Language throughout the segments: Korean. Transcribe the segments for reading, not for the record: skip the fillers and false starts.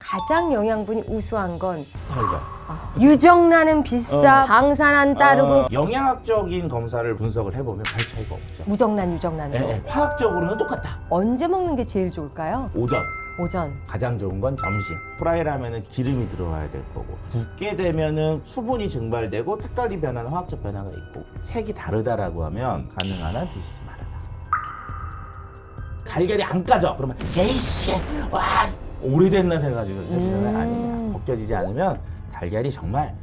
가장 영양분이 우수한 건 달걀. 유정란은 비싸, 방사능 따르고 영양학적인 검사를 분석을 해보면 별 차이가 없죠. 무정란, 유정란도. 예, 화학적으로는 똑같다. 언제 먹는 게 제일 좋을까요? 오전. 오전. 가장 좋은 건 점심. 프라이를 하면은 기름이 들어와야 될 거고, 굽게 되면은 수분이 증발되고 색깔이 변하는 화학적 변화가 있고, 색이 다르다라고 하면 가능한 한 드시지 말아라. 달걀이 안 까져. 그러면 에이씨, 와 오래됐나 생각가지고 해주잖아요. 아니야. 벗겨지지 않으면 달걀이 정말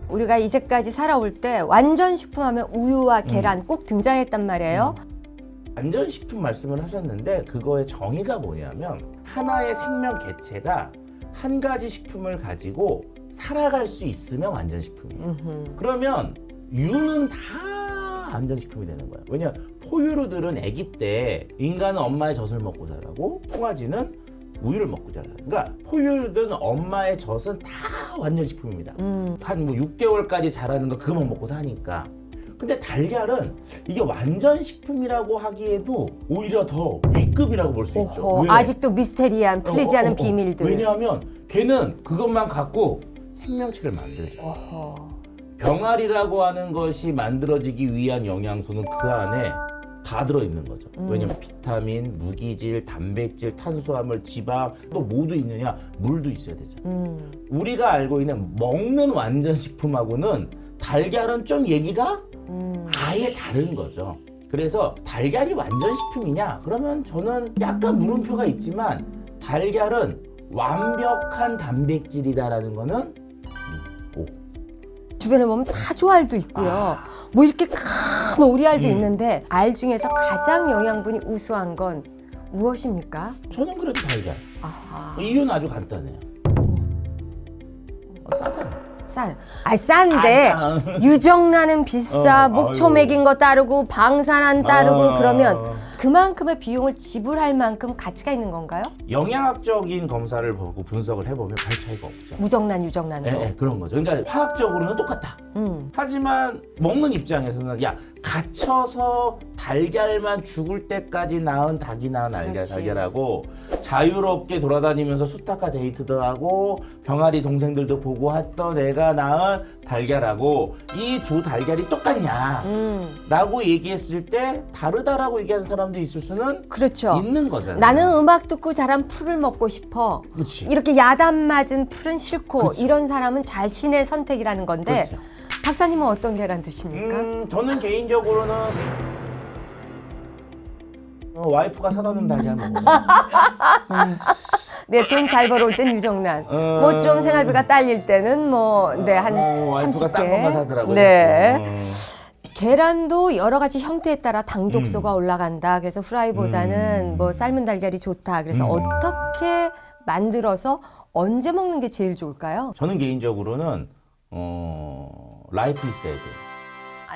우리가 이제까지 살아올 때 완전 식품하면 우유와 계란 꼭 등장했단 말이에요. 안전식품 말씀을 하셨는데 그거의 정의가 뭐냐면 하나의 생명 개체가 한 가지 식품을 가지고 살아갈 수 있으면 안전식품이에요. 그러면 유는 다 안전식품이 되는 거예요. 왜냐하면 포유류들은 아기 때 인간은 엄마의 젖을 먹고 자라고 송아지는 우유를 먹고 자라요. 그러니까 포유류들은 엄마의 젖은 다 완전식품입니다. 한 뭐 6개월까지 자라는 거 그거만 먹고 사니까. 근데 달걀은 이게 완전식품이라고 하기에도 오히려 더 위급이라고 볼 수 있죠. 오호, 왜? 아직도 미스테리한 풀리지 않은 비밀들. 왜냐하면 걔는 그것만 갖고 생명체를 만들죠. 어허. 병아리라고 하는 것이 만들어지기 위한 영양소는 그 안에 다 들어있는 거죠. 왜냐면 비타민, 무기질, 단백질, 탄수화물, 지방 또 모두 있느냐? 물도 있어야 되죠. 우리가 알고 있는 먹는 완전식품하고는 달걀은 좀 얘기가 아예 다른 거죠. 그래서 달걀이 완전식품이냐? 그러면 저는 약간 물음표가 있지만 달걀은 완벽한 단백질이다라는 거는 O. 주변에 보면 타조알도 있고요. 뭐 이렇게 큰 오리알도 있는데 알 중에서 가장 영양분이 우수한 건 무엇입니까? 저는 그래도 달걀. 아하. 이유는 아주 간단해요. 싸잖아. 싼데 유정란은 비싸, 목초 아유. 먹인 거 따르고 방사능 따르고 그러면 그만큼의 비용을 지불할 만큼 가치가 있는 건가요? 영양학적인 검사를 보고 분석을 해보면 별 차이가 없죠. 무정란, 유정란도. 예, 그런 거죠. 그러니까 화학적으로는 똑같다. 하지만 먹는 입장에서는 야 갇혀서 달걀만 죽을 때까지 낳은 닭이 낳은 그렇지. 달걀하고 자유롭게 돌아다니면서 수탉과 데이트도 하고 병아리 동생들도 보고 했던 애가 낳은 달걀하고 이 두 달걀이 똑같냐 라고 얘기했을 때 다르다라고 얘기하는 사람도 있을 수는 그렇죠. 있는 거잖아요. 나는 음악 듣고 자란 풀을 먹고 싶어. 그렇지. 이렇게 야단 맞은 풀은 싫고 그렇죠. 이런 사람은 자신의 선택이라는 건데 그렇죠. 박사님은 어떤 계란 드십니까? 저는 개인적으로는 와이프가 사다 놓은 달걀 먹어요. 네, 돈 잘 벌어올 땐 유정란. 뭐 좀 생활비가 딸릴 때는 한 와이프가 싼 30개. 것만 사더라고요. 네. 계란도 여러 가지 형태에 따라 당독소가 올라간다. 그래서 후라이보다는 뭐 삶은 달걀이 좋다. 그래서 어떻게 만들어서 언제 먹는 게 제일 좋을까요? 저는 개인적으로는 라이프 이스 에그.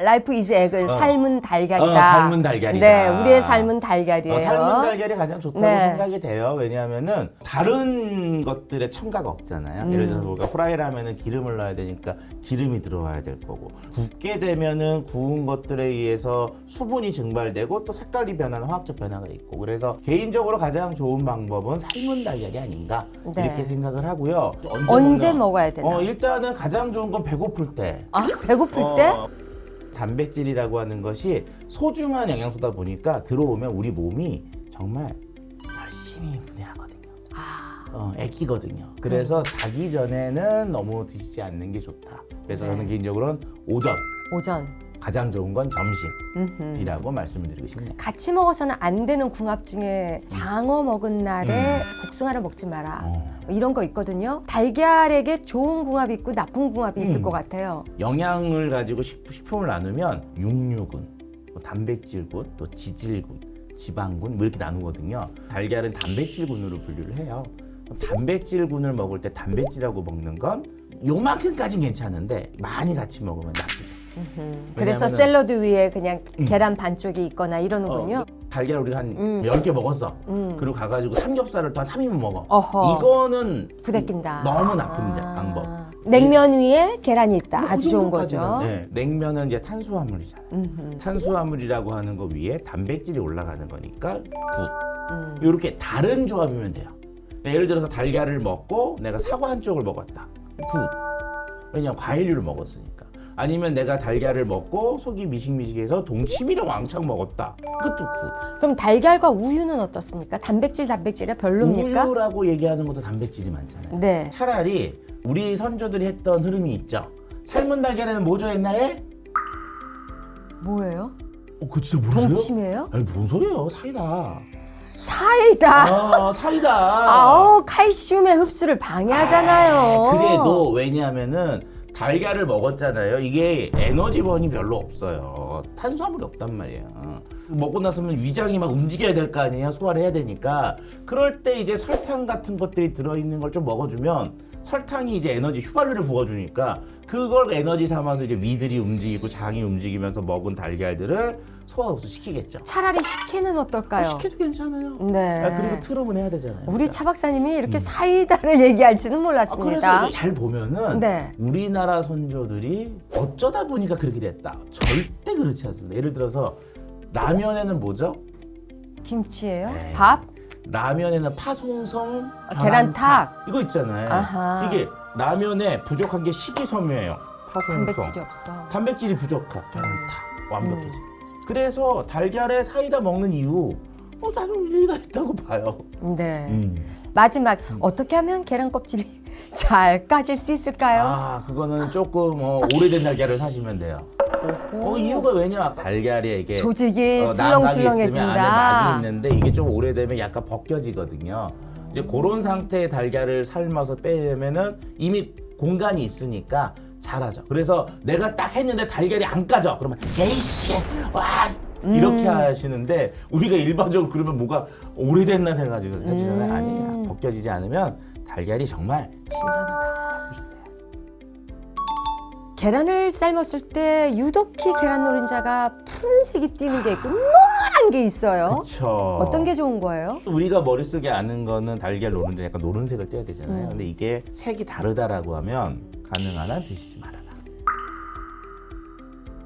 라이프 이즈 에그, 삶은 달걀이다. 삶은 달걀이다. 네, 우리의 삶은 달걀이에요. 삶은 달걀이 가장 좋다고 네. 생각이 돼요. 왜냐하면은 다른 것들에 첨가가 없잖아요. 예를 들어서 우리가 프라이를 하면은 기름을 넣어야 되니까 기름이 들어와야 될 거고, 굽게 되면은 구운 것들에 의해서 수분이 증발되고 또 색깔이 변하는 화학적 변화가 있고, 그래서 개인적으로 가장 좋은 방법은 삶은 달걀이 아닌가 네. 이렇게 생각을 하고요. 언제 먹어야 되나? 일단은 가장 좋은 건 배고플 때. 배고플 때? 단백질이라고 하는 것이 소중한 영양소다 보니까 들어오면 우리 몸이 정말 열심히 분해하거든요. 애끼거든요. 그래서 자기 전에는 너무 드시지 않는 게 좋다. 그래서 저는 개인적으로는 오전, 가장 좋은 건 점심이라고 말씀을 드리고 싶네요. 같이 먹어서는 안 되는 궁합 중에 장어 먹은 날에 복숭아를 먹지 마라. 뭐 이런 거 있거든요. 달걀에게 좋은 궁합이 있고 나쁜 궁합이 있을 것 같아요. 영양을 가지고 식품을 나누면 육류군, 뭐 단백질군, 또 지질군, 지방군 뭐 이렇게 나누거든요. 달걀은 단백질군으로 분류를 해요. 단백질군을 먹을 때 단백질하고 먹는 건 요만큼까지는 괜찮은데 많이 같이 먹으면 나쁘죠. 그래서 왜냐면은 샐러드 위에 그냥 계란 반쪽이 있거나 이러는군요. 달걀 우리가 한 10개 먹었어. 그리고 가가지고 삼겹살을 또 한 3인분 먹어. 어허. 이거는 부대낀다. 너무 나쁜 방법. 냉면 위에 계란이 있다. 뭐 아주 그 좋은 정도까지는, 거죠. 네. 냉면은 이제 탄수화물이잖아요. 음흠. 탄수화물이라고 하는 거 위에 단백질이 올라가는 거니까 굿. 음. 이렇게 다른 조합이면 돼요. 예를 들어서 달걀을 먹고 내가 사과 한 쪽을 먹었다. 굿. 왜냐면 과일류를 먹었으니까. 아니면 내가 달걀을 먹고 속이 미식미식해서 동치미를 왕창 먹었다. 그것도 굿. 그럼 달걀과 우유는 어떻습니까? 단백질에 별로입니까? 우유라고 얘기하는 것도 단백질이 많잖아요. 네. 차라리 우리 선조들이 했던 흐름이 있죠. 삶은 달걀에는 뭐죠 옛날에? 뭐예요? 그거 진짜 모르세요? 동치미예요? 아니 뭔 소리예요? 사이다. 사이다. 사이다. 아우, 칼슘의 흡수를 방해하잖아요. 그래도 왜냐하면은 달걀을 먹었잖아요. 이게 에너지원이 별로 없어요. 탄수화물이 없단 말이에요. 먹고 나서면 위장이 막 움직여야 될 거 아니에요. 소화를 해야 되니까. 그럴 때 이제 설탕 같은 것들이 들어있는 걸 좀 먹어주면 설탕이 이제 에너지 휘발유를 부어주니까 그걸 에너지 삼아서 이제 위들이 움직이고 장이 움직이면서 먹은 달걀들을 소화 흡수 시키겠죠. 차라리 식혜는 어떨까요? 시켜도 괜찮아요. 네. 그리고 트름은 해야 되잖아요. 우리 차 박사님이 이렇게 사이다를 얘기할지는 몰랐습니다. 그래서 이게 잘 보면은 네. 우리나라 선조들이 어쩌다 보니까 그렇게 됐다. 절대 그렇지 않습니다. 예를 들어서 라면에는 뭐죠? 김치예요? 네. 밥? 라면에는 파송성 계란탁. 이거 있잖아요. 아하. 이게 라면에 부족한 게 식이섬유예요. 파송성. 단백질이 없어. 단백질이 부족한 계란탁. 완벽해지. 그래서 달걀에 사이다 먹는 이유 나는 일리가 있다고 봐요. 네. 마지막 어떻게 하면 계란 껍질이 잘 까질 수 있을까요? 그거는 조금 오래된 달걀을 사시면 돼요. 이유가 왜냐? 달걀에 이게 조직이 난각이 있으면 안에 슬렁슬렁해진다. 막이 있는데 이게 좀 오래되면 약간 벗겨지거든요. 이제 그런 상태의 달걀을 삶아서 빼면은 이미 공간이 있으니까 잘하죠. 그래서 내가 딱 했는데 달걀이 안 까져. 그러면 에이씨, 와 이렇게 하시는데 우리가 일반적으로 그러면 뭐가 오래됐나 생각하잖아요. 아니에요. 벗겨지지 않으면 달걀이 정말 신선하다. 계란을 삶았을 때 유독히 계란 노른자가 푸른색이 띄는 게 있고 노란 게 있어요. 그쵸. 어떤 게 좋은 거예요? 우리가 머릿속에 아는 거는 달걀 노른자 약간 노란색을 떼야 되잖아요. 근데 이게 색이 다르다라고 하면 가능한 한 드시지 말아라.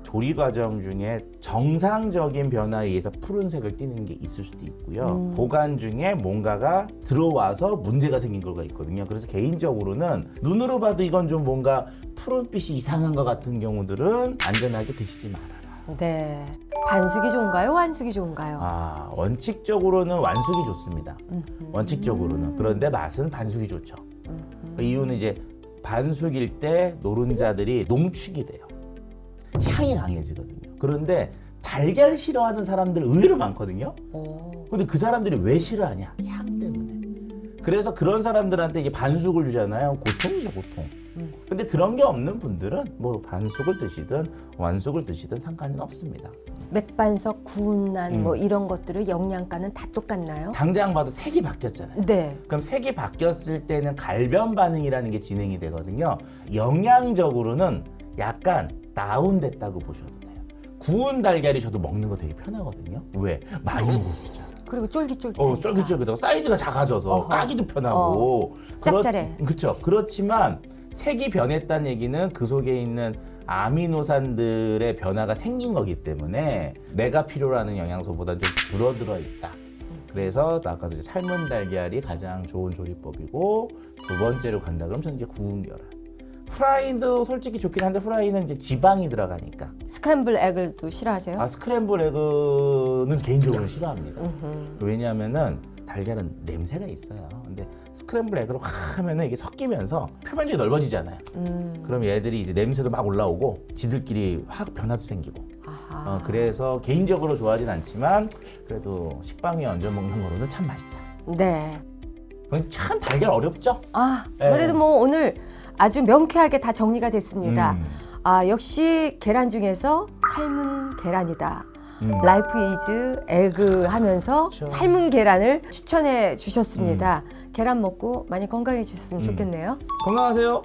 조리 과정 중에 정상적인 변화에 의해서 푸른색을 띠는 게 있을 수도 있고요. 보관 중에 뭔가가 들어와서 문제가 생긴 거가 있거든요. 그래서 개인적으로는 눈으로 봐도 이건 좀 뭔가 푸른빛이 이상한 것 같은 경우들은 안전하게 드시지 말아라. 네. 반숙이 좋은가요? 완숙이 좋은가요? 원칙적으로는 완숙이 좋습니다. 원칙적으로는. 그런데 맛은 반숙이 좋죠. 그 이유는 이제 반숙일 때 노른자들이 농축이 돼요. 향이 강해지거든요. 그런데 달걀 싫어하는 사람들 의외로 많거든요. 근데 그 사람들이 왜 싫어하냐? 향 때문에. 그래서 그런 사람들한테 이게 반숙을 주잖아요. 고통이죠, 고통. 근데 그런 게 없는 분들은 뭐 반숙을 드시든 완숙을 드시든 상관은 없습니다. 맥반석, 구운 난 뭐 이런 것들의 영양가는 다 똑같나요? 당장 봐도 색이 바뀌었잖아요. 네. 그럼 색이 바뀌었을 때는 갈변 반응이라는 게 진행이 되거든요. 영양적으로는 약간 다운됐다고 보셔도 돼요. 구운 달걀이 저도 먹는 거 되게 편하거든요. 왜? 많이 먹을 수 있잖아요. 그리고 쫄깃쫄깃. 쫄깃쫄깃하고 사이즈가 작아져서 어허. 까기도 편하고. 짭짤해. 그렇죠. 그렇지만 색이 변했다는 얘기는 그 속에 있는 아미노산들의 변화가 생긴 거기 때문에 내가 필요로 하는 영양소보다 좀 줄어들어 있다. 그래서 아까도 이제 삶은 달걀이 가장 좋은 조리법이고 두 번째로 간다 그러면 저는 이제 구운 계란. 프라이도 솔직히 좋긴 한데 프라이는 이제 지방이 들어가니까. 스크램블 에그도 싫어하세요? 스크램블 에그는 개인적으로 싫어합니다. 왜냐하면은 달걀은 냄새가 있어요. 근데 스크램블 에그로 확 하면은 이게 섞이면서 표면적이 넓어지잖아요. 그럼 얘들이 이제 냄새도 막 올라오고 지들끼리 확 변화도 생기고. 아하. 그래서 개인적으로 좋아하진 않지만 그래도 식빵 위에 얹어 먹는 거로는 참 맛있다. 네. 참 달걀 어렵죠? 네. 그래도 뭐 오늘 아주 명쾌하게 다 정리가 됐습니다. 역시 계란 중에서 삶은 계란이다. 라이프 이즈 에그 하면서 그렇죠. 삶은 계란을 추천해 주셨습니다. 계란 먹고 많이 건강해지셨으면 좋겠네요. 건강하세요.